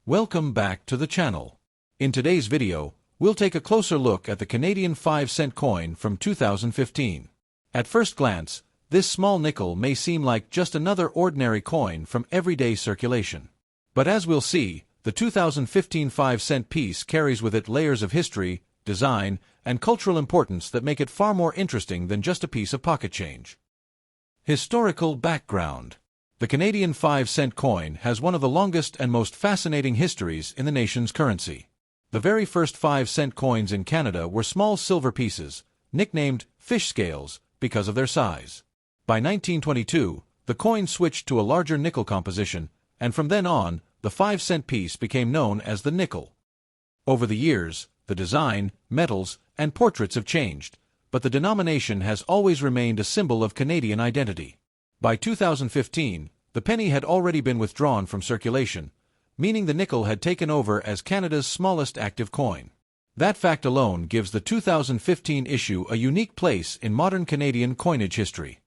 Welcome back to the channel. In today's video, we'll take a closer look at the Canadian 5-cent coin from 2015. At first glance, this small nickel may seem like just another ordinary coin from everyday circulation. But as we'll see, the 2015 5-cent piece carries with it layers of history, design, and cultural importance that make it far more interesting than just a piece of pocket change. Historical background. The Canadian 5-cent coin has one of the longest and most fascinating histories in the nation's currency. The very first 5-cent coins in Canada were small silver pieces, nicknamed fish scales because of their size. By 1922, the coin switched to a larger nickel composition, and from then on, the 5-cent piece became known as the nickel. Over the years, the design, metals, and portraits have changed, but the denomination has always remained a symbol of Canadian identity. By 2015, the penny had already been withdrawn from circulation, meaning the nickel had taken over as Canada's smallest active coin. That fact alone gives the 2015 issue a unique place in modern Canadian coinage history.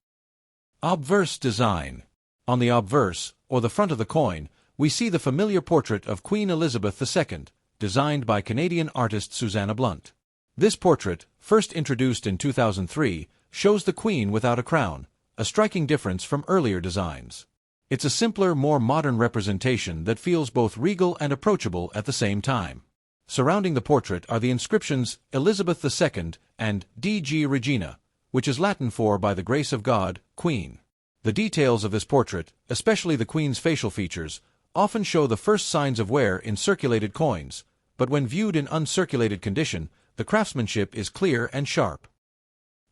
Obverse design. On the obverse, or the front of the coin, we see the familiar portrait of Queen Elizabeth II, designed by Canadian artist Susanna Blunt. This portrait, first introduced in 2003, shows the Queen without a crown, a striking difference from earlier designs. It's a simpler, more modern representation that feels both regal and approachable at the same time. Surrounding the portrait are the inscriptions Elizabeth II and D.G. Regina, which is Latin for by the grace of God, Queen. The details of this portrait, especially the Queen's facial features, often show the first signs of wear in circulated coins, but when viewed in uncirculated condition, the craftsmanship is clear and sharp.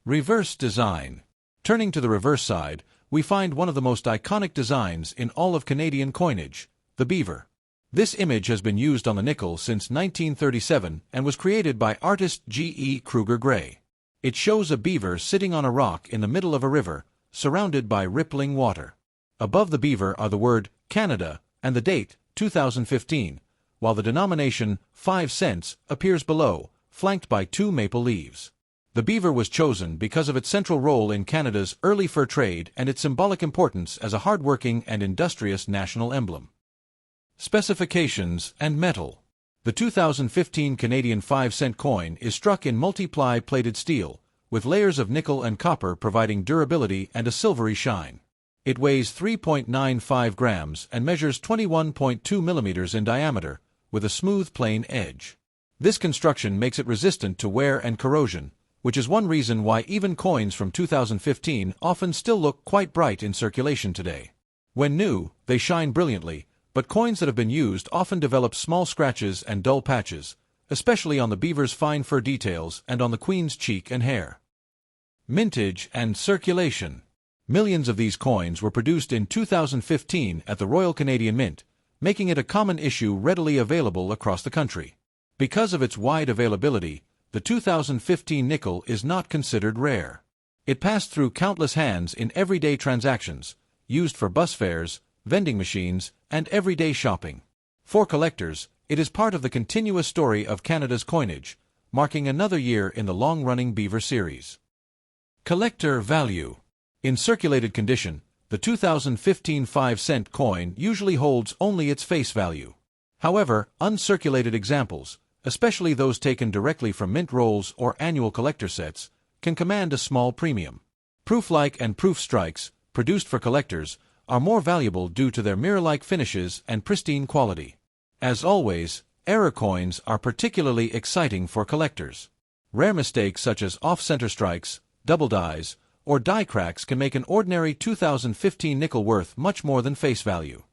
Reverse design. Turning to the reverse side, we find one of the most iconic designs in all of Canadian coinage, the beaver. This image has been used on the nickel since 1937 and was created by artist G.E. Kruger Gray. It shows a beaver sitting on a rock in the middle of a river, surrounded by rippling water. Above the beaver are the word Canada and the date 2015, while the denomination 5 cents appears below, flanked by 2 maple leaves. The beaver was chosen because of its central role in Canada's early fur trade and its symbolic importance as a hard-working and industrious national emblem. Specifications and metal. The 2015 Canadian 5-cent coin is struck in multi-ply plated steel, with layers of nickel and copper providing durability and a silvery shine. It weighs 3.95 grams and measures 21.2 millimeters in diameter, with a smooth plain edge. This construction makes it resistant to wear and corrosion, which is one reason why even coins from 2015 often still look quite bright in circulation today. When new, they shine brilliantly, but coins that have been used often develop small scratches and dull patches, especially on the beaver's fine fur details and on the Queen's cheek and hair. Mintage and circulation. Millions of these coins were produced in 2015 at the Royal Canadian Mint, making it a common issue readily available across the country. Because of its wide availability, the 2015 nickel is not considered rare. It passed through countless hands in everyday transactions, used for bus fares, vending machines, and everyday shopping. For collectors, it is part of the continuous story of Canada's coinage, marking another year in the long-running Beaver series. Collector value. In circulated condition, the 2015 5-cent coin usually holds only its face value. However, uncirculated examples, especially those taken directly from mint rolls or annual collector sets, can command a small premium. Proof-like and proof strikes, produced for collectors, are more valuable due to their mirror-like finishes and pristine quality. As always, error coins are particularly exciting for collectors. Rare mistakes such as off-center strikes, double dies, or die cracks can make an ordinary 2015 nickel worth much more than face value.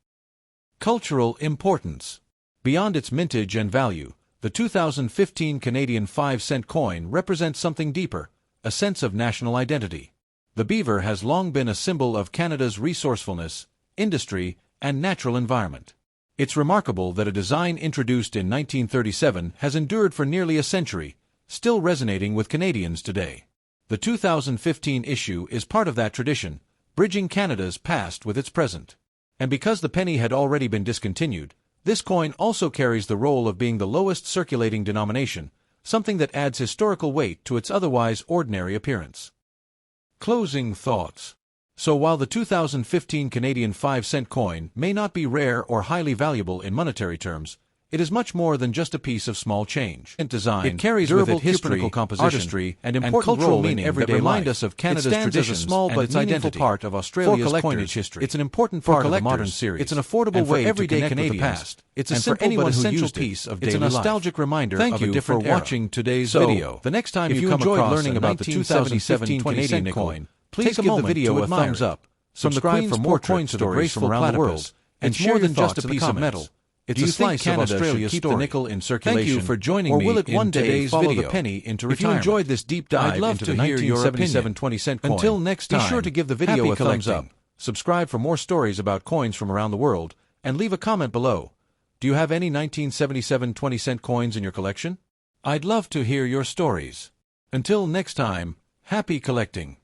Cultural importance. Beyond its mintage and value, the 2015 Canadian 5-cent coin represents something deeper, a sense of national identity. The beaver has long been a symbol of Canada's resourcefulness, industry, and natural environment. It's remarkable that a design introduced in 1937 has endured for nearly a century, still resonating with Canadians today. The 2015 issue is part of that tradition, bridging Canada's past with its present. And because the penny had already been discontinued, this coin also carries the role of being the lowest circulating denomination, something that adds historical weight to its otherwise ordinary appearance. Closing thoughts. So while the 2015 Canadian 5-cent coin may not be rare or highly valuable in monetary terms, it is much more than just a piece of small change. It carries with it history, composition, artistry, and cultural meaning that remind us of Canada's traditions small but its identity part of Australia's coinage history. It's an important part of the modern series. It's an affordable way for everyday Canadians. Past. It's a simple but essential piece of daily life. It's a nostalgic reminder of a different era. Thank you for watching today's video. The next time you come across learning about the 2017 Canadian coin, please give the video a thumbs up. Subscribe for more coin stories from around the world, and share than just a piece of metal. It's a slice of Australia's story. The nickel in circulation. Thank you for joining me. Or will it one day follow the penny into retirement? If you enjoyed this deep dive, I'd love to hear your opinion. 20-cent coin. Until next time, be sure to give the video a thumbs up. Subscribe for more stories about coins from around the world, and leave a comment below. Do you have any 1977 20-cent coins in your collection? I'd love to hear your stories. Until next time, happy collecting.